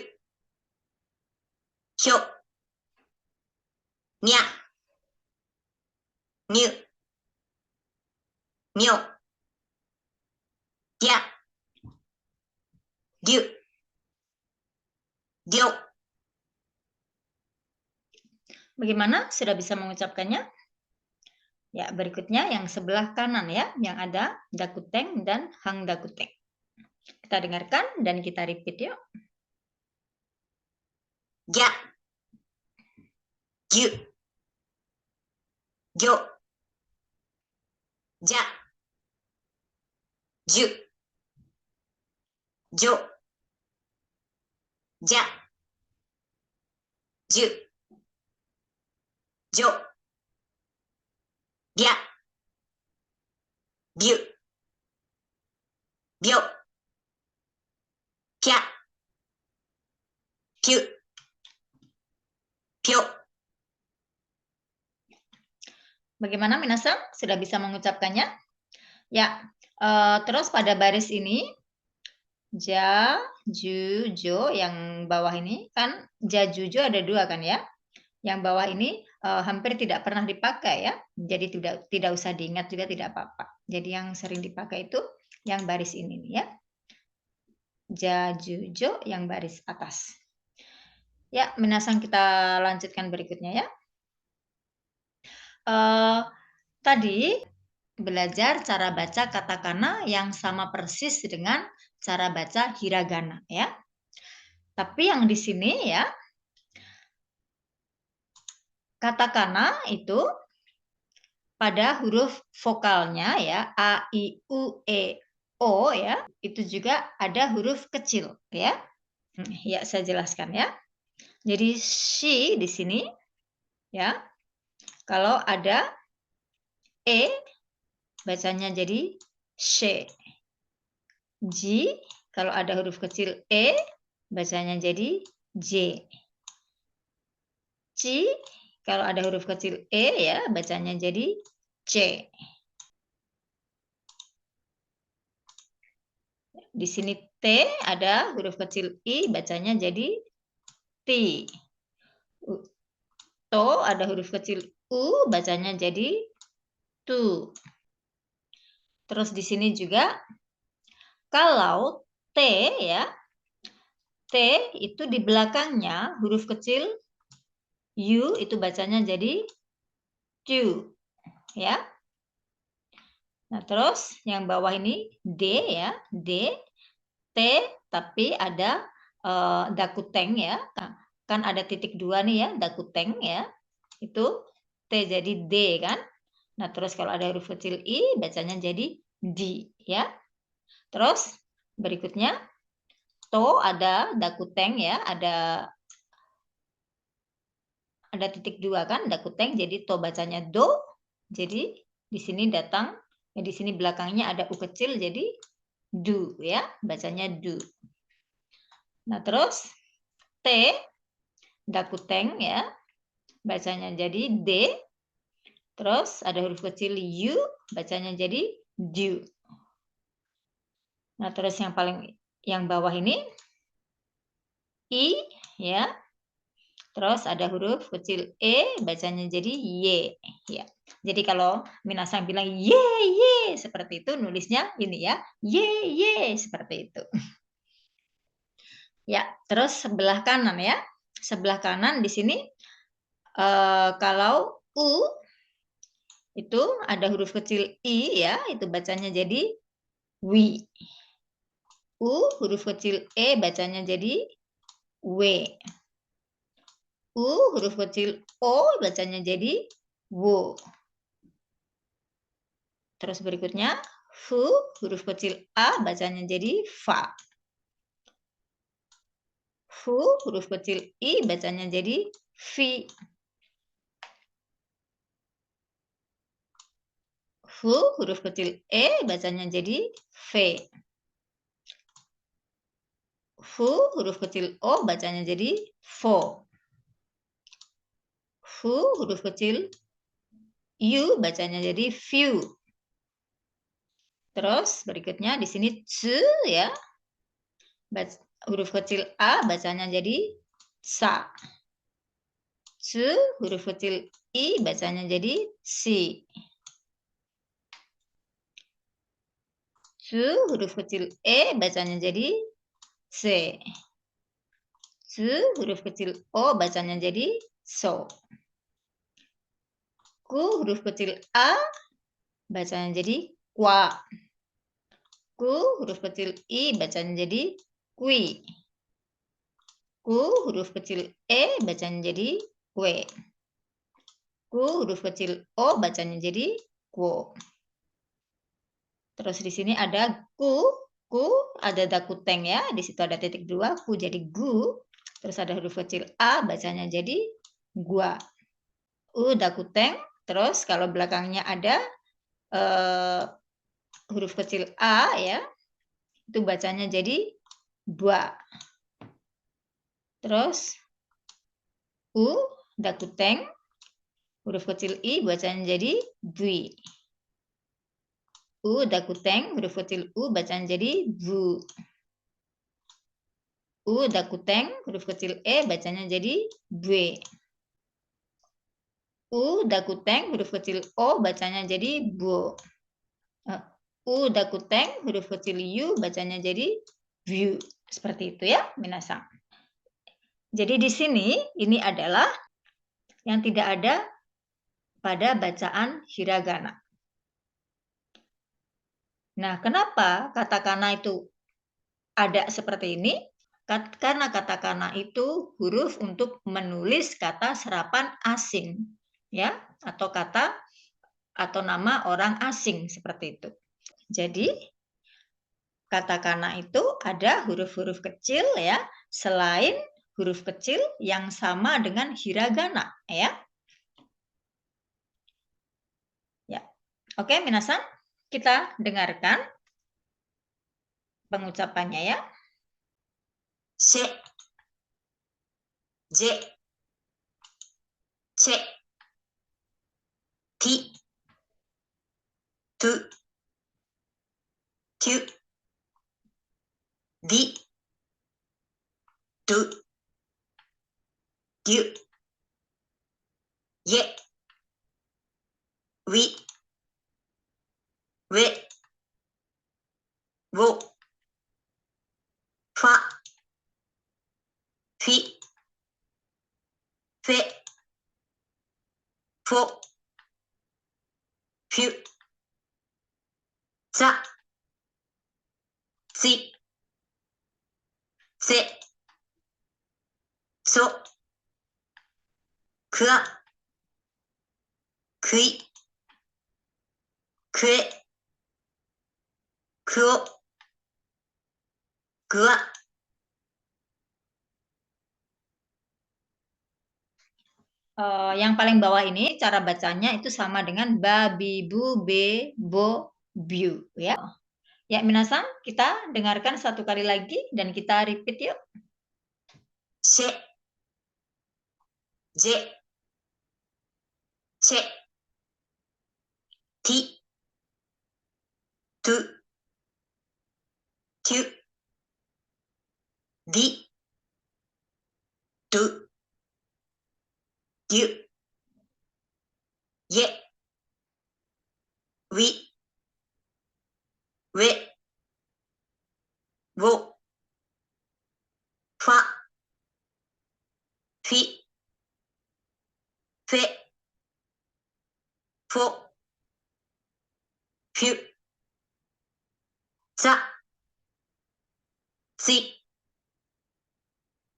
ひょ、にゃ、にゅ、にょ、りゃ、りゅ、りょ。
Bagaimana? Sudah bisa mengucapkannya? Ya, berikutnya yang sebelah kanan ya, yang ada dakuteng dan hang dakuteng. Kita dengarkan dan kita repeat yuk.
ぎゃ、ぎゅ、ぎょ、じゃ、じゅ、じょ、じゃ、じゅ、じょ、りゃ、びゅ、びょ、ぴゃ、ぴゅ、ぴょ。
Bagaimana minasang? Sudah bisa mengucapkannya? Ya, terus pada baris ini ja, ju, jo yang bawah ini kan ja, ju, jo ada dua kan ya. Yang bawah ini hampir tidak pernah dipakai ya. Jadi tidak usah diingat juga tidak apa-apa. Jadi yang sering dipakai itu yang baris ini nih ya. Ja, ju, jo yang baris atas. Ya, minasang kita lanjutkan berikutnya ya. Tadi belajar cara baca katakana yang sama persis dengan cara baca hiragana ya. Tapi yang di sini ya, katakana itu pada huruf vokalnya ya, a, i, u, e, o ya, itu juga ada huruf kecil ya. Ya, saya jelaskan ya. Jadi shi di sini ya. Kalau ada e bacanya jadi she. Ji kalau ada huruf kecil e bacanya jadi j. Ci kalau ada huruf kecil e ya bacanya jadi c. Di sini t ada huruf kecil i bacanya jadi t. To ada huruf kecil u bacanya jadi tu. Terus di sini juga kalau T ya, T itu di belakangnya huruf kecil U itu bacanya jadi tu ya. Nah, terus yang bawah ini D ya, D, T tapi ada dakuteng ya. Kan ada titik dua nih ya, dakuteng ya. Itu T jadi D kan. Nah, terus kalau ada huruf kecil I bacanya jadi D ya. Terus berikutnya to ada dakuteng ya, ada titik dua kan, dakuteng jadi to bacanya do. Jadi di sini datang ya di sini belakangnya ada u kecil jadi do ya, bacanya do. Nah, terus T dakuteng ya, bacanya jadi D. Terus ada huruf kecil U, bacanya jadi do. Nah, terus yang bawah ini I ya. Terus ada huruf kecil E, bacanya jadi Y ya. Jadi kalau minasang bilang ye seperti itu, nulisnya ini ya, ye seperti itu. Ya, terus sebelah kanan ya. Sebelah kanan di sini kalau U itu ada huruf kecil I ya, itu bacanya jadi wi. U huruf kecil E bacanya jadi W. U huruf kecil O bacanya jadi wo. Terus berikutnya Fu huruf kecil A bacanya jadi fa. Fu huruf kecil I bacanya jadi fi. Fu huruf kecil E bacanya jadi V. Fu huruf kecil O bacanya jadi vo. Fu huruf kecil U bacanya jadi view. Terus berikutnya di sini C ya. Huruf kecil A bacanya jadi sa. C huruf kecil I bacanya jadi si. C huruf kecil E bacanya jadi C. C huruf kecil O bacanya jadi so. Ku huruf kecil A bacanya jadi kwa. Ku huruf kecil I bacanya jadi kui. Ku huruf kecil E bacanya jadi kue. Ku huruf kecil O bacanya jadi kuo. Terus di sini ada ku ada dakuteng ya, di situ ada titik 2, ku jadi gu. Terus ada huruf kecil A bacanya jadi gua. U dakuteng, terus kalau belakangnya ada huruf kecil A ya, itu bacanya jadi bua. Terus U dakuteng, huruf kecil I bacanya jadi bui. U dakuteng, huruf kecil U bacanya jadi bu. U dakuteng, huruf kecil E bacanya jadi bue. U dakuteng, huruf kecil O bacanya jadi bo. U dakuteng, huruf kecil U bacanya jadi view. Seperti itu ya, minasang. Jadi di sini, ini adalah yang tidak ada pada bacaan hiragana. Nah, kenapa katakana itu ada seperti ini? Karena katakana itu huruf untuk menulis kata serapan asing, ya, atau kata atau nama orang asing seperti itu. Jadi katakana itu ada huruf-huruf kecil ya, selain huruf kecil yang sama dengan hiragana, ya. Ya. Oke, minasan, kita dengarkan pengucapannya ya.
Se, je, ce, ti, tu, tu, di, du, du, ye, wi, we, wo, fa, fi, fe, fo, fu, za, zi, ze, so, kua, kui, kue, kuo, gua.
Yang paling bawah ini cara bacanya itu sama dengan babi, bu, be, bo, biu ya. Ya, minasan, kita dengarkan satu kali lagi dan kita repeat yuk.
シェ、ジェ、チェ、ティ、トゥ、テュ、ディ、ドゥ、デュ、イェ、ウィ、ウェ、ウォ、ファ、フィ、フェ、フォ、フュ、ザ、ツイ、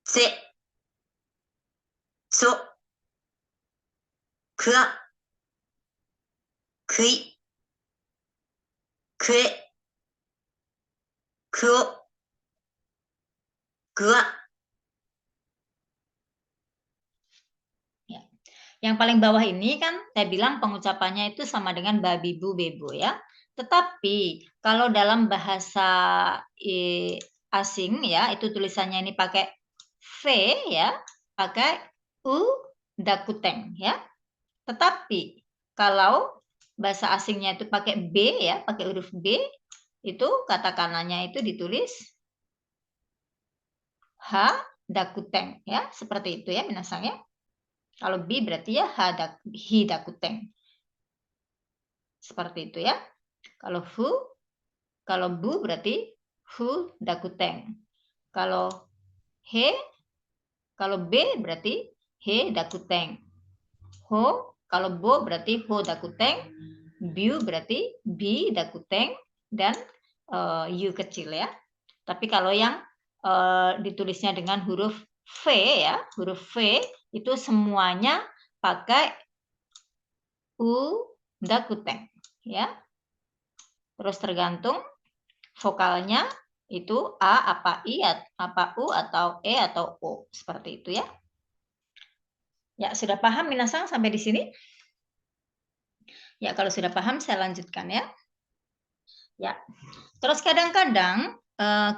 ゼ、ソ、クワ、クイ、クエ、クオ、グワ。
Yang paling bawah ini kan saya bilang pengucapannya itu sama dengan babi bu bebo ya. Tetapi kalau dalam bahasa asing ya, itu tulisannya ini pakai V ya, pakai U dakuteng ya. Tetapi kalau bahasa asingnya itu pakai B ya, pakai huruf B, itu kata kanannya itu ditulis H dakuteng ya, seperti itu ya minasan ya. Kalau B berarti ya hi dakuteng. Seperti itu ya. Kalau bu berarti hu dakuteng. Kalau B berarti he dakuteng. Kalau bo berarti ho dakuteng. Biu berarti bi dakuteng. Dan yu kecil ya. Tapi kalau yang ditulisnya dengan huruf V ya, huruf V itu semuanya pakai u dakuteng ya. Terus tergantung vokalnya itu A apa I apa U atau E atau O, seperti itu ya. Ya, sudah paham minasan sampai di sini? Ya, kalau sudah paham saya lanjutkan ya. Ya. Terus kadang-kadang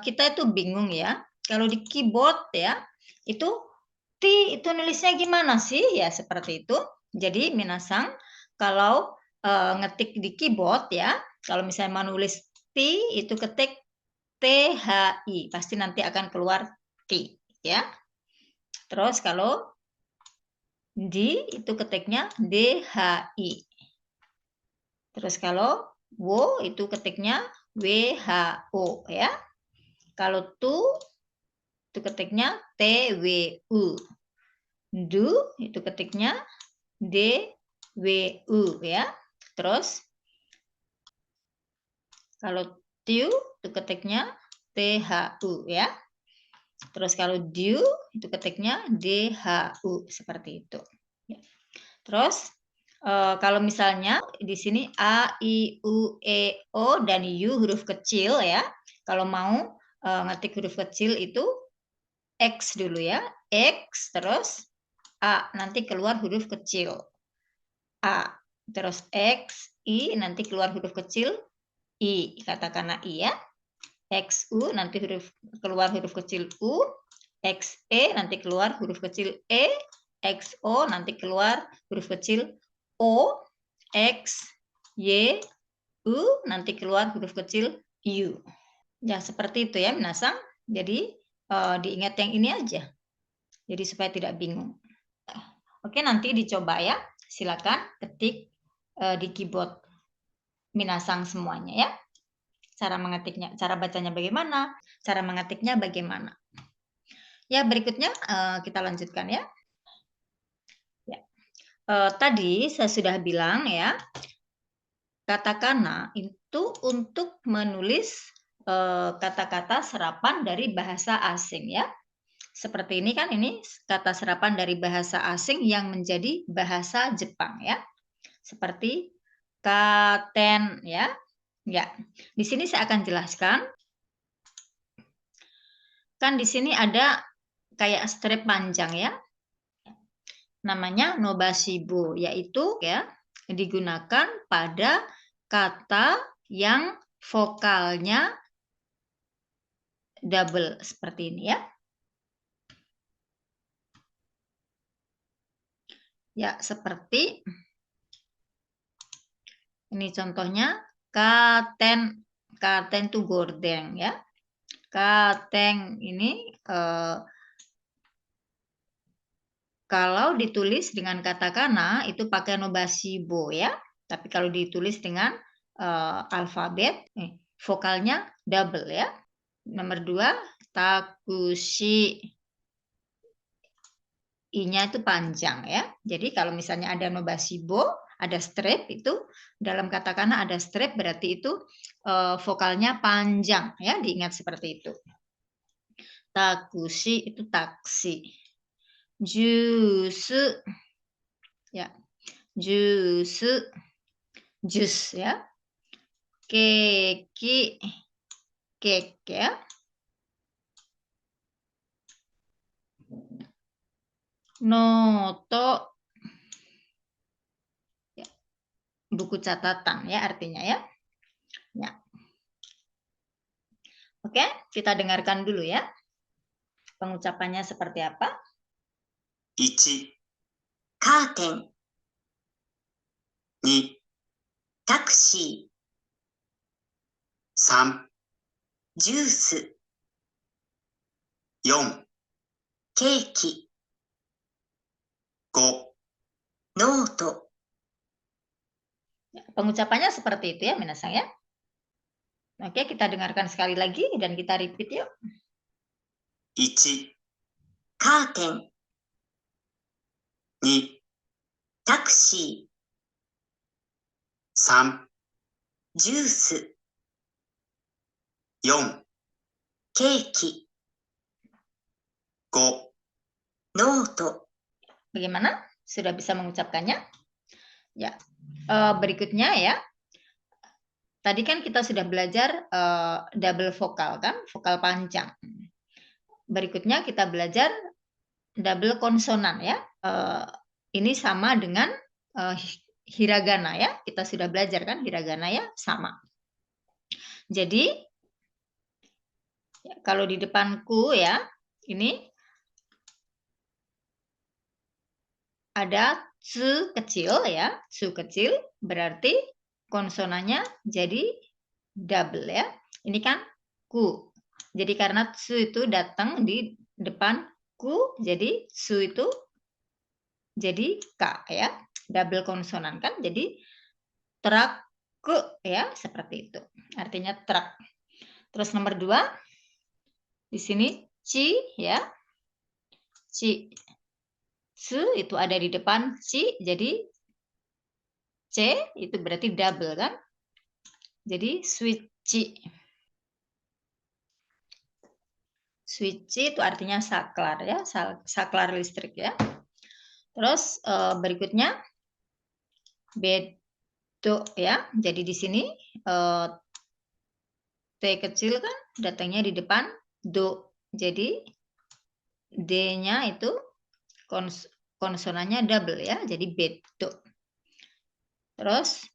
kita itu bingung ya. Kalau di keyboard ya, itu T itu nulisnya gimana sih? Ya, seperti itu. Jadi minasan kalau ngetik di keyboard ya, kalau misalnya mau nulis T itu ketik THI, pasti nanti akan keluar T ya. Terus kalau D itu ketiknya DHI. Terus kalau wo itu ketiknya WHO ya. Kalau tu itu ketiknya TWU. Du itu ketiknya DWU ya. Terus kalau tiu itu ketiknya THU ya. Terus kalau diu itu ketiknya DHU seperti itu. Terus kalau misalnya di sini A, I, U, E, O dan U huruf kecil ya. Kalau mau ngetik huruf kecil itu X dulu ya. X terus A nanti keluar huruf kecil A. Terus X, I nanti keluar huruf kecil I. Katakanlah I ya. XU nanti keluar huruf kecil U, XE nanti keluar huruf kecil E, XO nanti keluar huruf kecil O, X, Y, U nanti keluar huruf kecil U. Ya, seperti itu ya minasan. Jadi diingat yang ini aja. Jadi supaya tidak bingung. Oke, nanti dicoba ya. Silakan ketik di keyboard minasan semuanya ya. Cara mengetiknya, cara bacanya bagaimana, cara mengetiknya bagaimana. Ya, berikutnya kita lanjutkan ya. Tadi saya sudah bilang ya, katakana itu untuk menulis kata-kata serapan dari bahasa asing ya. Seperti ini kan, ini kata serapan dari bahasa asing yang menjadi bahasa Jepang ya. Seperti katen ya. Ya, di sini saya akan jelaskan. Kan di sini ada kayak strip panjang ya. Namanya nobashibu, yaitu ya digunakan pada kata yang vokalnya double seperti ini ya. Ya, seperti ini contohnya katen, katen itu gordeng ya. Katen ini kalau ditulis dengan katakana itu pakai nobashibo ya. Tapi kalau ditulis dengan alfabet, vokalnya double ya. Nomor 2, takushi. I-nya itu panjang ya. Jadi kalau misalnya ada nobashibo, ada strip itu dalam katakana ada strip berarti itu vokalnya panjang ya, diingat seperti itu. Takushi itu taksi. Jus ya. Jus jus ya. Keki cake ya. Noto ya, buku catatan ya artinya ya. Ya. Oke, kita dengarkan dulu ya. Pengucapannya seperti apa?
1、
カーテン、
2、
タクシ
3、
ー、ジュース、
4、
ケーキ、
5、
ノート。
Pengucapannya seperti itu ya, minasang ya. Oke, kita dengarkan sekali lagi dan kita repeat yuk.
1、
カーテン、
2、
タクシ
3、
ー、ジュース、
4、
ケーキ、
5、
ノート。
Bagaimana? Sudah bisa mengucapkannya? Ya. Berikutnya ya. Tadi kan kita sudah belajar double vokal kan, vokal panjang. Berikutnya kita belajar double konsonan ya. Ini sama dengan hiragana ya. Kita sudah belajar kan hiragana ya, sama. Jadi kalau di depanku ya, ini ada tsu kecil ya, tsu kecil berarti konsonannya jadi double ya. Ini kan ku. Jadi karena tsu itu datang di depan ku, jadi tsu itu jadi k ya, double konsonan kan. Jadi truk ke ya, seperti itu. Artinya truk. Terus nomor 2 di sini ci ya. Ci. Tsu itu ada di depan ci, jadi C itu berarti double kan. Jadi switch. Switch itu artinya saklar ya, saklar listrik ya. Terus berikutnya bedo ya. Jadi di sini T kecil kan datangnya di depan do. Jadi D-nya itu konsonannya double ya, jadi bedo. Terus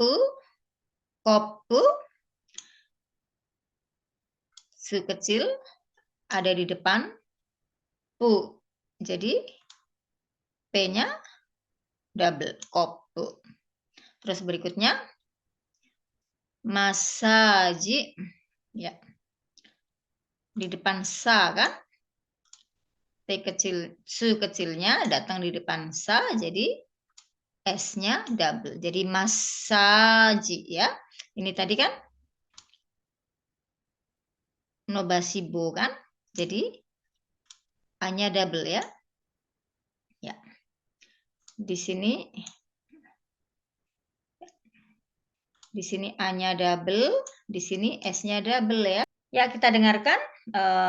u kopu su kecil ada di depan pu. Jadi P-nya double, kopu. Terus berikutnya masaji ya. Di depan sa kan? T kecil, su kecilnya datang di depan sa, jadi S-nya double. Jadi masaji ya. Ini tadi kan nobashibo kan? Jadi A-nya double ya. Ya. Di sini A-nya double, di sini S-nya double ya. Ya, kita dengarkan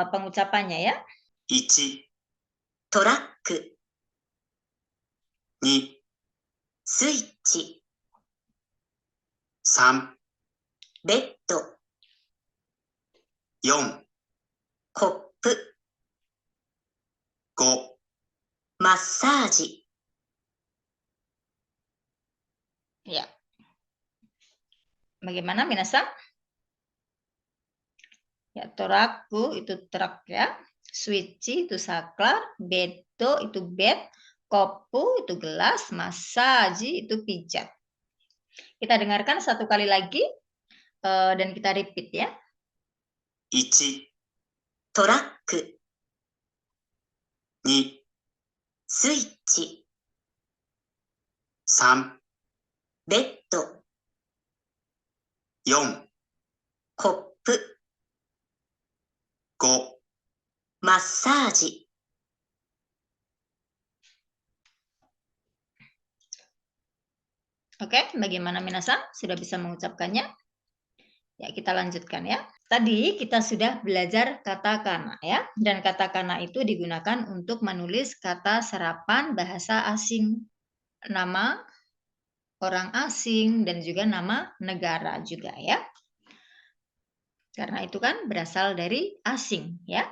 pengucapannya ya.
1、
トラック、
2、
スイッチ、
3、
ベッド、
4、
コップ、
5、
マッサージ。
Ya. Bagaimana minasang? Ya, toraku itu truk ya. Suichi itu saklar, beto itu bed, kopu itu gelas, masaji itu pijat. Kita dengarkan satu kali lagi dan kita repeat ya.
1、
トラック、
2、
スイッチ、
3、
ベッド、
4、
コップ、
5、
マッサージ。
Oke, bagaimana minasan? Sudah bisa mengucapkannya? Ya, kita lanjutkan ya. Tadi kita sudah belajar kata kana ya. Dan kata kana itu digunakan untuk menulis kata serapan bahasa asing. Nama orang asing dan juga nama negara juga ya. Karena itu kan berasal dari asing ya.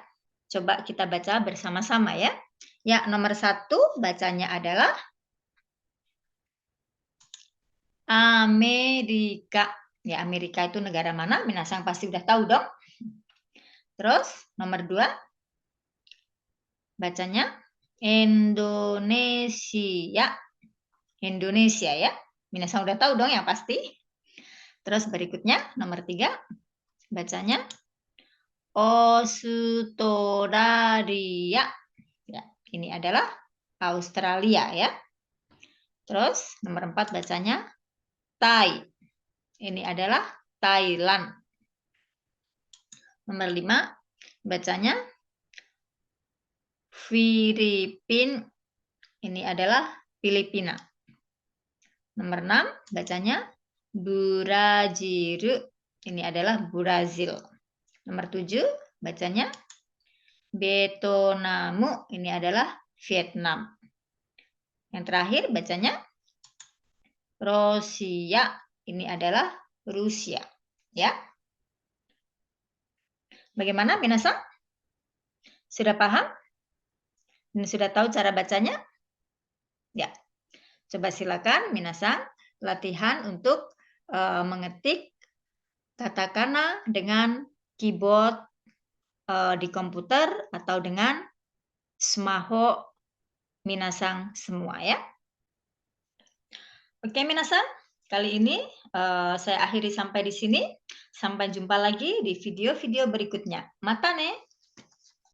Coba kita baca bersama-sama ya. Ya, nomor 1 bacanya adalah Amerika. Ya, Amerika itu negara mana? Minasang pasti udah tahu dong. Terus, nomor 2 bacanya Indonesia. Indonesia ya. Minasang udah tahu dong yang pasti. Terus berikutnya, nomor 3 bacanya Australia. Ya, ini adalah Australia ya. Terus, nomor 4 bacanya Thai. Ini adalah Thailand. Nomor 5 bacanya Filipina. Ini adalah Filipina. Nomor 6 bacanya Brazil. Ini adalah Brazil. Nomor 7 bacanya Vietnam. Ini adalah Vietnam. Yang terakhir bacanya Rusia. Ini adalah Rusia. Ya. Bagaimana minasan? Sudah paham? Dan sudah tahu cara bacanya? Ya. Coba silakan minasan latihan untuk mengetik katakana dengan keyboard di komputer atau dengan smaho minasan semua ya. Oke minasan, kali ini saya akhiri sampai di sini. Sampai jumpa lagi di video-video berikutnya. Mata ne!